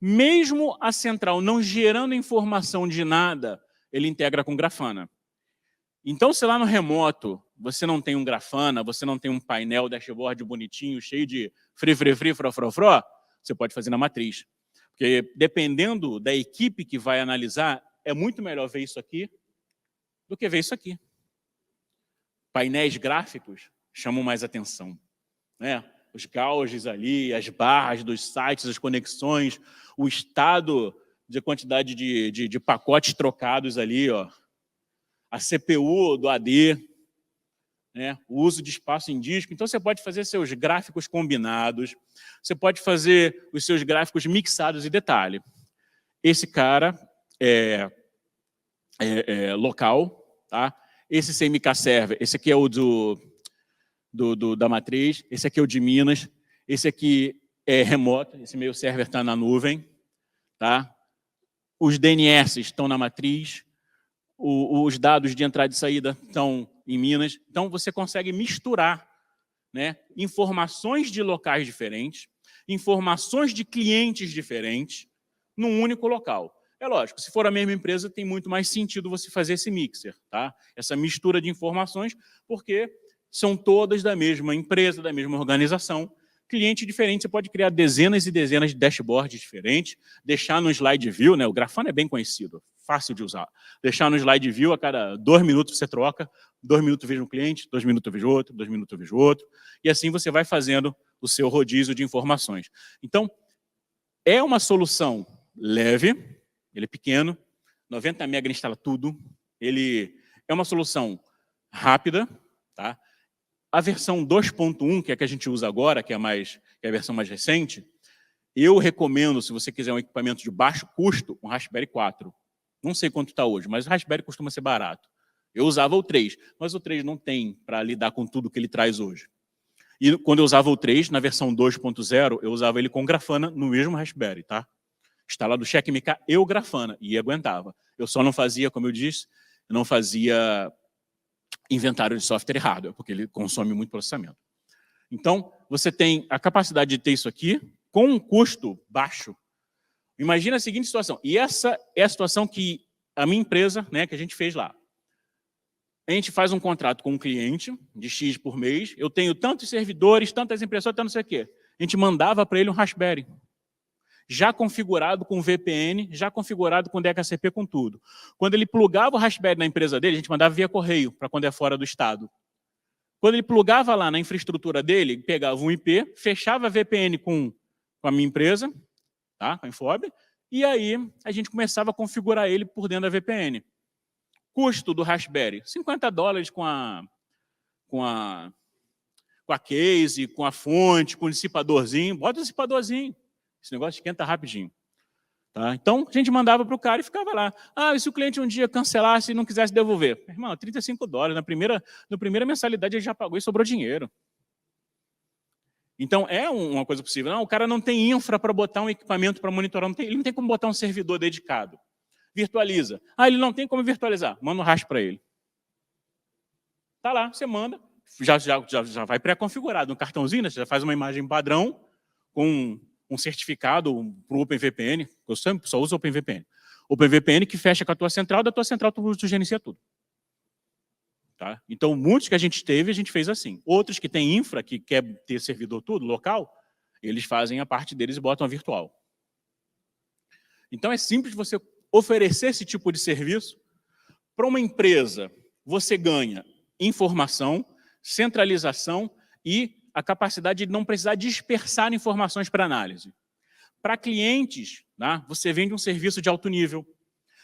mesmo a central não gerando informação de nada, ele integra com Grafana. Então, se lá no remoto você não tem um Grafana, você não tem um painel dashboard bonitinho, cheio de fró, você pode fazer na matriz. Porque dependendo da equipe que vai analisar, é muito melhor ver isso aqui do que ver isso aqui. Painéis gráficos chamam mais atenção, né? Os gauges ali, as barras dos sites, as conexões, o estado de quantidade de pacotes trocados ali, ó. A CPU do AD, né? O uso de espaço em disco. Então, você pode fazer seus gráficos combinados, você pode fazer os seus gráficos mixados e detalhe. Esse cara é local, tá? Esse CMK Server, esse aqui é o da matriz, esse aqui é o de Minas, esse aqui é remoto, esse meu server está na nuvem, tá? Os DNS estão na matriz, os dados de entrada e saída estão em Minas, então você consegue misturar, né, informações de locais diferentes, informações de clientes diferentes, num único local. É lógico, se for a mesma empresa, tem muito mais sentido você fazer esse mixer, tá? Essa mistura de informações, porque são todas da mesma empresa, da mesma organização. Cliente diferente, você pode criar dezenas e dezenas de dashboards diferentes, deixar no slide view, né? O Grafana é bem conhecido, fácil de usar. Deixar no slide view, a cada 2 minutos você troca, 2 minutos vejo um cliente, 2 minutos eu vejo outro, 2 minutos eu vejo outro, e assim você vai fazendo o seu rodízio de informações. Então, é uma solução leve, ele é pequeno, 90 MB ele instala tudo, ele é uma solução rápida, tá? A versão 2.1, que é a que a gente usa agora, que é a versão mais recente, eu recomendo, se você quiser um equipamento de baixo custo, um Raspberry 4. Não sei quanto está hoje, mas o Raspberry costuma ser barato. Eu usava o 3, mas o 3 não tem para lidar com tudo que ele traz hoje. E quando eu usava o 3, na versão 2.0, eu usava ele com Grafana no mesmo Raspberry, tá? Instalado o CheckMK e o Grafana, e aguentava. Eu só não fazia, como eu disse, eu não fazia inventário de software e hardware, porque ele consome muito processamento. Então, você tem a capacidade de ter isso aqui com um custo baixo. Imagina a seguinte situação, e essa é a situação que a minha empresa, né, que a gente fez lá. A gente faz um contrato com um cliente de X por mês, eu tenho tantos servidores, tantas impressoras, tanto não sei o quê. A gente mandava para ele um Raspberry, já configurado com VPN, já configurado com DHCP, com tudo. Quando ele plugava o Raspberry na empresa dele, a gente mandava via correio, para quando é fora do estado. Quando ele plugava lá na infraestrutura dele, pegava um IP, fechava a VPN com a minha empresa, tá? Com a Infob, e aí a gente começava a configurar ele por dentro da VPN. Custo do Raspberry, $50 com a case, com a fonte, com o dissipadorzinho. Bota o dissipadorzinho. Esse negócio esquenta rapidinho. Tá? Então, a gente mandava para o cara e ficava lá. Ah, e se o cliente um dia cancelasse e não quisesse devolver? Irmão, $35. Na primeira mensalidade ele já pagou e sobrou dinheiro. Então, é uma coisa possível. Não, o cara não tem infra para botar um equipamento para monitorar. Ele não tem como botar um servidor dedicado. Virtualiza. Ah, ele não tem como virtualizar. Manda um RAS para ele. Tá lá, você manda. Já vai pré-configurado. No cartãozinho, você já faz uma imagem padrão com um certificado para o OpenVPN. Eu sempre só uso OpenVPN. OpenVPN que fecha com a tua central, da tua central tu gerencia tudo. Tá? Então, muitos que a gente teve, a gente fez assim. Outros que têm infra, que quer ter servidor tudo, local, eles fazem a parte deles e botam a virtual. Então, é simples você oferecer esse tipo de serviço. Para uma empresa, você ganha informação, centralização e a capacidade de não precisar dispersar informações para análise. Para clientes, né, você vende um serviço de alto nível.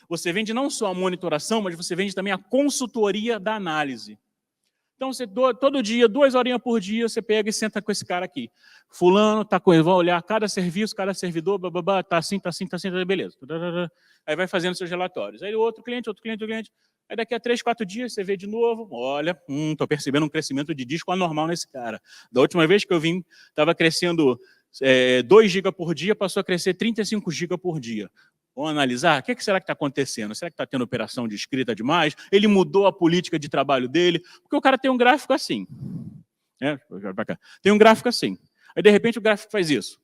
Você vende não só a monitoração, mas você vende também a consultoria da análise. Então, você, todo dia, 2 horinhas por dia, você pega e senta com esse cara aqui. Fulano está com ele, vai olhar cada serviço, cada servidor, está assim, beleza. Aí vai fazendo seus relatórios. Aí outro cliente. Aí daqui a 3, 4 dias você vê de novo, olha, estou percebendo um crescimento de disco anormal nesse cara. Da última vez que eu vim, estava crescendo 2 GB por dia, passou a crescer 35 GB por dia. Vamos analisar, o que será que está acontecendo? Será que está tendo operação de escrita demais? Ele mudou a política de trabalho dele? Porque o cara tem um gráfico assim. Tem um gráfico assim. Aí, de repente, o gráfico faz isso.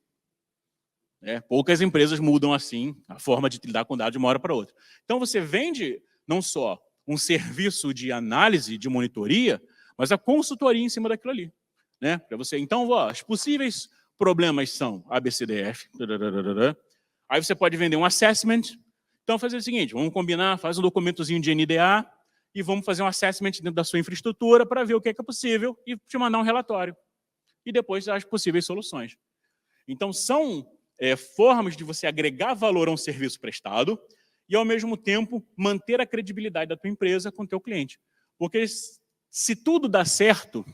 Poucas empresas mudam assim a forma de lidar com dados de uma hora para outra. Então, você vende não só um serviço de análise, de monitoria, mas a consultoria em cima daquilo ali. Né? Para você, então, os possíveis problemas são ABCDF, aí você pode vender um assessment. Então, fazer o seguinte, vamos combinar, faz um documentozinho de NDA e vamos fazer um assessment dentro da sua infraestrutura para ver o que é possível e te mandar um relatório. E depois as possíveis soluções. Então, são formas de você agregar valor a um serviço prestado e, ao mesmo tempo, manter a credibilidade da tua empresa com o teu cliente. Porque se tudo dá certo,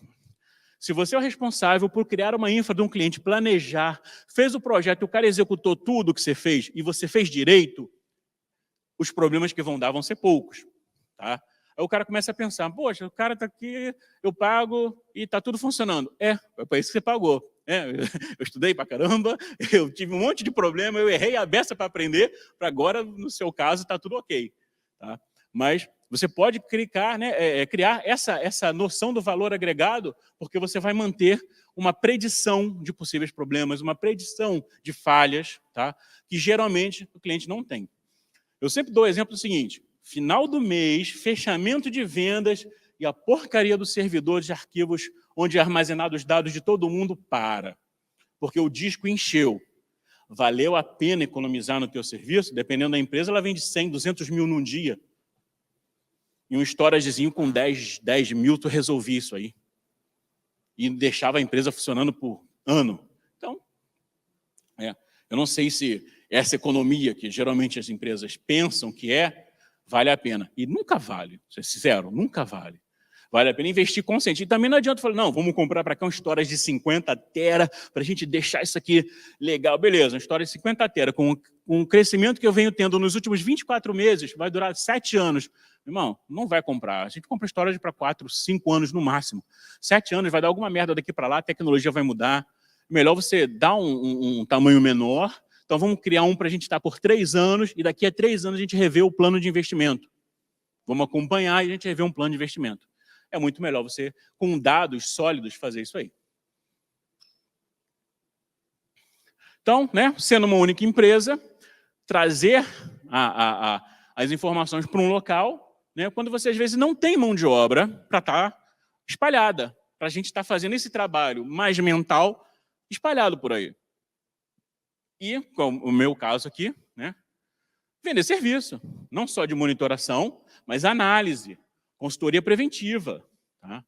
se você é o responsável por criar uma infra de um cliente, planejar, fez o projeto e o cara executou tudo que você fez e você fez direito, os problemas que vão dar vão ser poucos. Tá? Aí o cara começa a pensar, poxa, o cara está aqui, eu pago e está tudo funcionando. É para isso que você pagou. Eu estudei pra caramba, eu tive um monte de problema, eu errei a beça para aprender, para agora, no seu caso, está tudo ok. Tá? Mas você pode criar, criar essa noção do valor agregado, porque você vai manter uma predição de possíveis problemas, uma predição de falhas, tá? Que geralmente o cliente não tem. Eu sempre dou o exemplo do seguinte, final do mês, fechamento de vendas e a porcaria do servidor de arquivos onde é armazenado os dados de todo mundo para. Porque o disco encheu. Valeu a pena economizar no teu serviço? Dependendo da empresa, ela vende 100, 200 mil num dia. E um storagezinho com 10 mil, tu resolvia isso aí. E deixava a empresa funcionando por ano. Então, eu não sei se essa economia que geralmente as empresas pensam que vale a pena. E nunca vale, ser sincero, nunca vale. Vale a pena investir consciente. E também não adianta falar, não, vamos comprar para cá uma história de 50 tera para a gente deixar isso aqui legal. Beleza, uma história de 50 tera com um crescimento que eu venho tendo nos últimos 24 meses, vai durar 7 anos. Irmão, não vai comprar. A gente compra história para 4, 5 anos no máximo. 7 anos vai dar alguma merda daqui para lá, a tecnologia vai mudar. Melhor você dar um tamanho menor. Então vamos criar um para a gente estar por 3 anos e daqui a 3 anos a gente rever o plano de investimento. Vamos acompanhar e a gente rever um plano de investimento. É muito melhor você, com dados sólidos, fazer isso aí. Então, sendo uma única empresa, trazer as informações para um local, quando você, às vezes, não tem mão de obra para estar espalhada, para a gente estar fazendo esse trabalho mais mental espalhado por aí. E, como o meu caso aqui, vender serviço, não só de monitoração, mas análise, consultoria preventiva. Tá?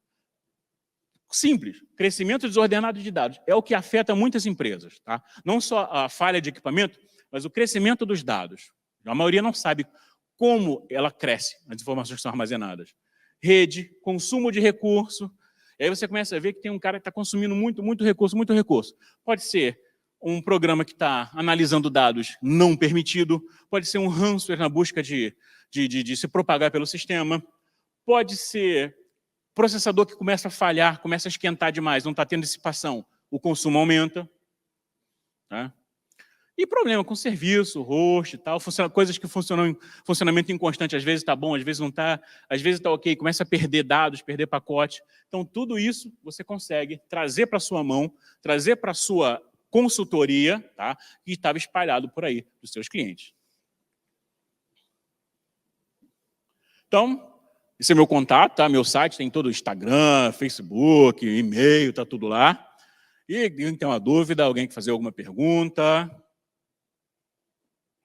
Simples, crescimento desordenado de dados. É o que afeta muitas empresas. Tá? Não só a falha de equipamento, mas o crescimento dos dados. A maioria não sabe como ela cresce, as informações que são armazenadas. Rede, consumo de recurso. E aí você começa a ver que tem um cara que está consumindo muito recurso, muito recurso. Pode ser um programa que está analisando dados não permitido, pode ser um ransomware na busca de se propagar pelo sistema, pode ser processador que começa a falhar, começa a esquentar demais, não está tendo dissipação, o consumo aumenta. Tá? E problema com serviço, host e tal, coisas que funcionam em funcionamento inconstante, às vezes está bom, às vezes não está, às vezes está ok, começa a perder dados, perder pacote. Então, tudo isso você consegue trazer para a sua mão, trazer para a sua consultoria, tá? E estava espalhado por aí dos seus clientes. Então, esse é meu contato, tá? Meu site tem todo o Instagram, Facebook, e-mail, tá tudo lá. E quem tem uma dúvida, alguém quer fazer alguma pergunta,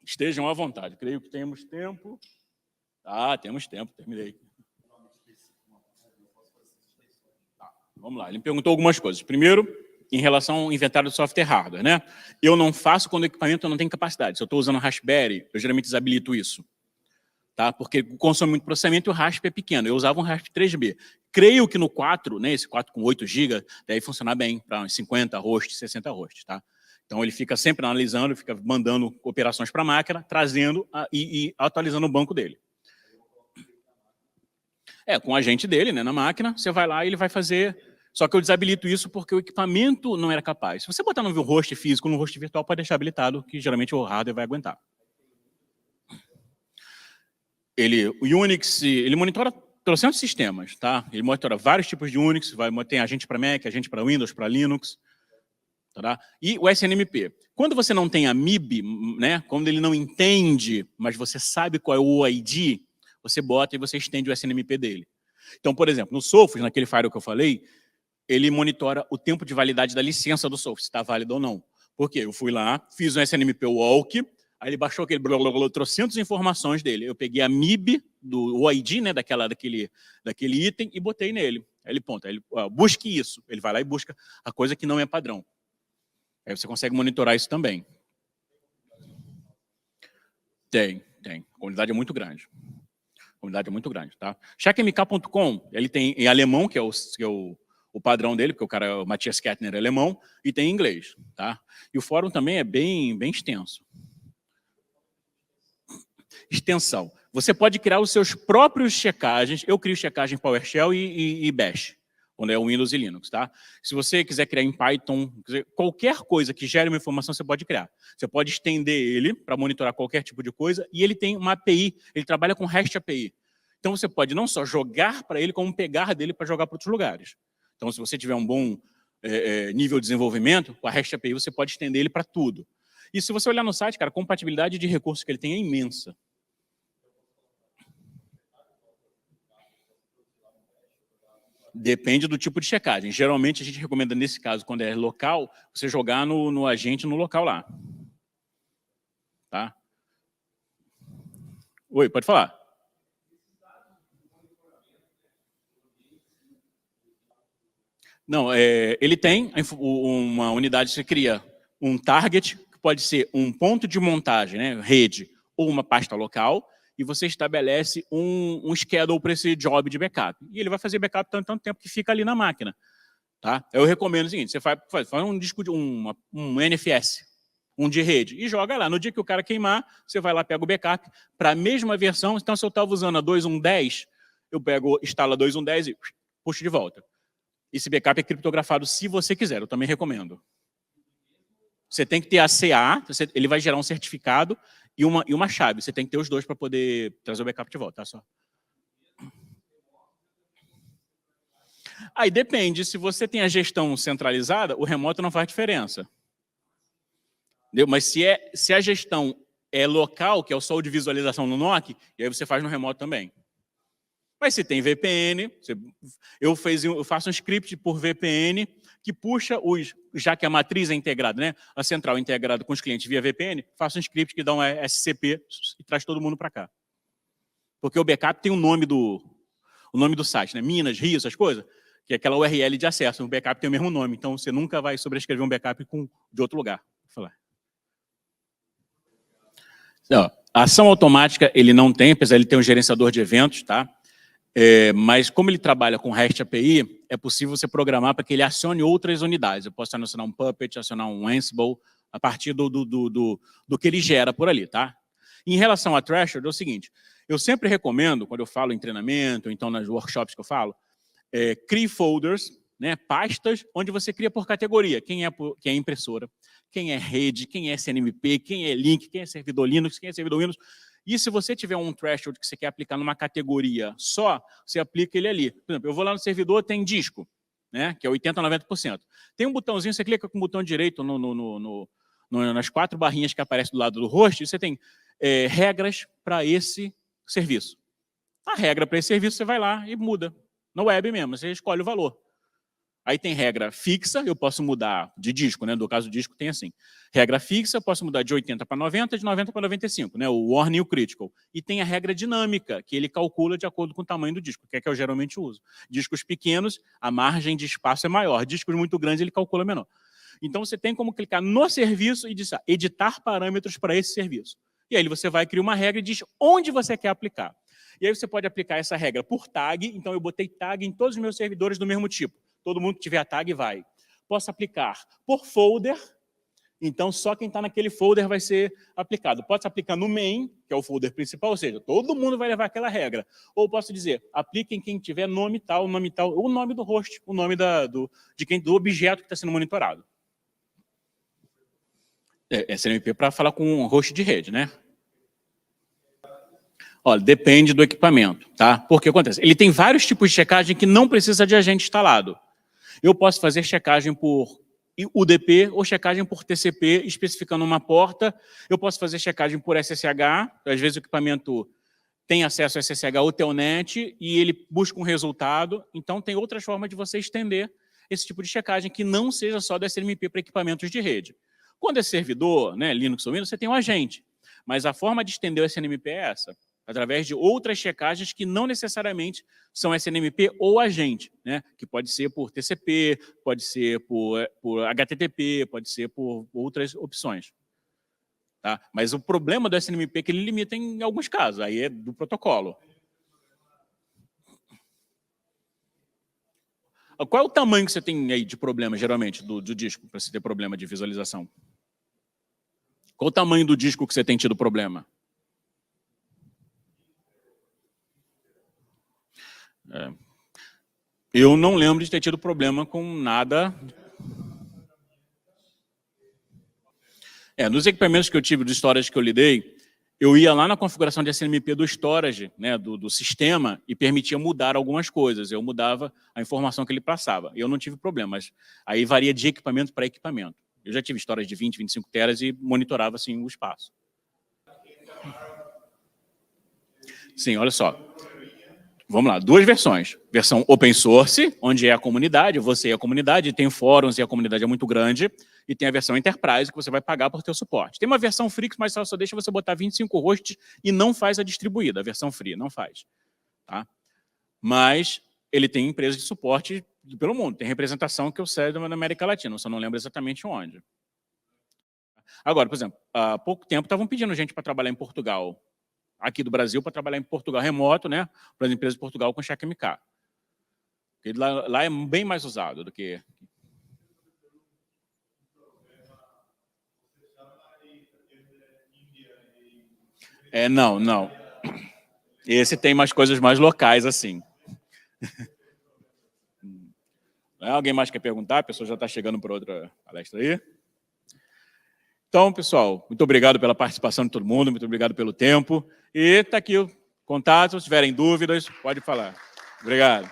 estejam à vontade. Creio que temos tempo. Ah, temos tempo, terminei. Tá, vamos lá, ele me perguntou algumas coisas. Primeiro, em relação ao inventário do software hardware, Eu não faço quando o equipamento não tem capacidade. Se eu estou usando Raspberry, eu geralmente desabilito isso. Tá? Porque consome muito processamento e o RASP é pequeno. Eu usava um RASP 3B. Creio que no 4, esse 4 com 8 GB, deve funcionar bem para uns 50 hosts, 60 hosts. Tá? Então ele fica sempre analisando, fica mandando operações para a máquina, trazendo e atualizando o banco dele. Com o agente dele, na máquina, você vai lá e ele vai fazer. Só que eu desabilito isso porque o equipamento não era capaz. Se você botar no host físico, no host virtual, pode deixar habilitado, que geralmente o hardware vai aguentar. O Unix, ele monitora trocentos sistemas, tá? Ele monitora vários tipos de Unix, tem agente para Mac, agente para Windows, para Linux, tá? E o SNMP. Quando você não tem a MIB, quando ele não entende, mas você sabe qual é o OID, você bota e você estende o SNMP dele. Então, por exemplo, no Sophos, naquele firewall que eu falei, ele monitora o tempo de validade da licença do software, se está válido ou não. Por quê? Eu fui lá, fiz um SNMP walk, aí ele baixou aquele trocentas informações dele. Eu peguei a MIB, do OID, daquele item, e botei nele. Aí ele ponta, busque isso. Ele vai lá e busca a coisa que não é padrão. Aí você consegue monitorar isso também. Tem. A comunidade é muito grande. Tá? Checkmk.com, ele tem em alemão, que é o padrão dele, porque o cara, o Matthias Kettner, é alemão, e tem em inglês. Tá? E o fórum também é bem extenso. Extensão. Você pode criar os seus próprios checagens. Eu crio checagem PowerShell e Bash, quando é o Windows e Linux. Tá? Se você quiser criar em Python, qualquer coisa que gere uma informação, você pode criar. Você pode estender ele para monitorar qualquer tipo de coisa, e ele tem uma API, ele trabalha com REST API. Então você pode não só jogar para ele, como pegar dele para jogar para outros lugares. Então, se você tiver um bom nível de desenvolvimento, com a REST API você pode estender ele para tudo. E se você olhar no site, cara, a compatibilidade de recursos que ele tem é imensa. Depende do tipo de checagem. Geralmente, a gente recomenda, nesse caso, quando é local, você jogar no agente no local lá. Tá? Oi, pode falar. Não, ele tem uma unidade, você cria um target, que pode ser um ponto de montagem, né, rede, ou uma pasta local, e você estabelece um schedule para esse job de backup. E ele vai fazer backup tanto tempo que fica ali na máquina. Tá? Eu recomendo o seguinte, você faz um disco de um NFS, um de rede, e joga lá. No dia que o cara queimar, você vai lá, pega o backup para a mesma versão. Então, se eu estava usando a 2.1.10, eu pego, instalo a 2.1.10 e puxo de volta. Esse backup é criptografado se você quiser, eu também recomendo. Você tem que ter a CA, ele vai gerar um certificado e uma chave. Você tem que ter os dois para poder trazer o backup de volta, tá? Só. Aí depende, se você tem a gestão centralizada, o remoto não faz diferença. Entendeu? Mas se a gestão é local, que é só o de visualização no NOC, e aí você faz no remoto também. Mas se tem VPN, eu faço um script por VPN que puxa já que a matriz é integrada, né? A central é integrada com os clientes via VPN, faço um script que dá um SCP e traz todo mundo para cá. Porque o backup tem o nome do site, né? Minas, Rio, essas coisas, que é aquela URL de acesso. O backup tem o mesmo nome, então você nunca vai sobrescrever um backup de outro lugar. Vou falar. Não, a ação automática ele não tem, apesar de ele ter um gerenciador de eventos, tá? Mas como ele trabalha com REST API, é possível você programar para que ele acione outras unidades. Eu posso acionar um Puppet, acionar um Ansible, a partir do que ele gera por ali, tá? Em relação a Threshold, é o seguinte, eu sempre recomendo, quando eu falo em treinamento, ou então nas workshops que eu falo, crie folders, né, pastas, onde você cria por categoria. Quem é impressora, quem é rede, quem é SNMP, quem é link, quem é servidor Linux, quem é servidor Windows. E se você tiver um threshold que você quer aplicar numa categoria só, você aplica ele ali. Por exemplo, eu vou lá no servidor, tem disco, né, que é 80% a 90%. Tem um botãozinho, você clica com o botão direito nas 4 barrinhas que aparecem do lado do host, e você tem regras para esse serviço. A regra para esse serviço, você vai lá e muda. Na web mesmo, você escolhe o valor. Aí tem regra fixa, eu posso mudar de disco, né? No caso do disco tem assim. Regra fixa, eu posso mudar de 80 para 90, de 90 para 95, né? O warning e o critical. E tem a regra dinâmica, que ele calcula de acordo com o tamanho do disco, que é que eu geralmente uso. Discos pequenos, a margem de espaço é maior. Discos muito grandes, ele calcula menor. Então você tem como clicar no serviço e dizer, editar parâmetros para esse serviço. E aí você vai criar uma regra e diz onde você quer aplicar. E aí você pode aplicar essa regra por tag, então eu botei tag em todos os meus servidores do mesmo tipo. Todo mundo que tiver a tag vai. Posso aplicar por folder, então só quem está naquele folder vai ser aplicado. Posso aplicar no main, que é o folder principal, ou seja, todo mundo vai levar aquela regra. Ou posso dizer, apliquem quem tiver nome tal, o nome do host, o nome do objeto que está sendo monitorado. SNMP para falar com o host de rede, né? Olha, depende do equipamento, tá? Porque acontece, ele tem vários tipos de checagem que não precisa de agente instalado. Eu posso fazer checagem por UDP ou checagem por TCP, especificando uma porta. Eu posso fazer checagem por SSH, às vezes o equipamento tem acesso a SSH ou Telnet e ele busca um resultado. Então, tem outras formas de você estender esse tipo de checagem que não seja só do SNMP para equipamentos de rede. Quando é servidor, né, Linux ou Windows, você tem um agente. Mas a forma de estender o SNMP é essa, através de outras checagens que não necessariamente são SNMP ou agente, né? Que pode ser por TCP, pode ser por HTTP, pode ser por outras opções. Tá? Mas o problema do SNMP é que ele limita em alguns casos, aí é do protocolo. Qual é o tamanho que você tem aí de problema, geralmente, do disco, para você ter problema de visualização? Qual o tamanho do disco que você tem tido problema? Eu não lembro de ter tido problema com nada. Nos equipamentos que eu tive, de storage que eu lidei, eu ia lá na configuração de SNMP do storage, né, do sistema, e permitia mudar algumas coisas. Eu mudava a informação que ele passava. Eu não tive problema, mas aí varia de equipamento para equipamento. Eu já tive storage de 20, 25 teras e monitorava assim, o espaço. Sim, olha só. Vamos lá, 2 versões. Versão open source, onde é a comunidade, você é a comunidade, tem fóruns e a comunidade é muito grande, e tem a versão enterprise, que você vai pagar por ter o suporte. Tem uma versão free, mas só deixa você botar 25 hosts e não faz a distribuída. A versão free não faz. Tá? Mas ele tem empresas de suporte pelo mundo. Tem representação que eu sei na América Latina, eu só não lembro exatamente onde. Agora, por exemplo, há pouco tempo estavam pedindo gente para trabalhar em Portugal, aqui do Brasil, para trabalhar em Portugal remoto, né, para as empresas de Portugal com CheckMK. Porque lá é bem mais usado do que... Não. Esse tem mais coisas mais locais, assim. Alguém mais quer perguntar? A pessoa já está chegando para outra palestra aí. Então, pessoal, muito obrigado pela participação de todo mundo, muito obrigado pelo tempo. E está aqui o contato, se tiverem dúvidas, pode falar. Obrigado.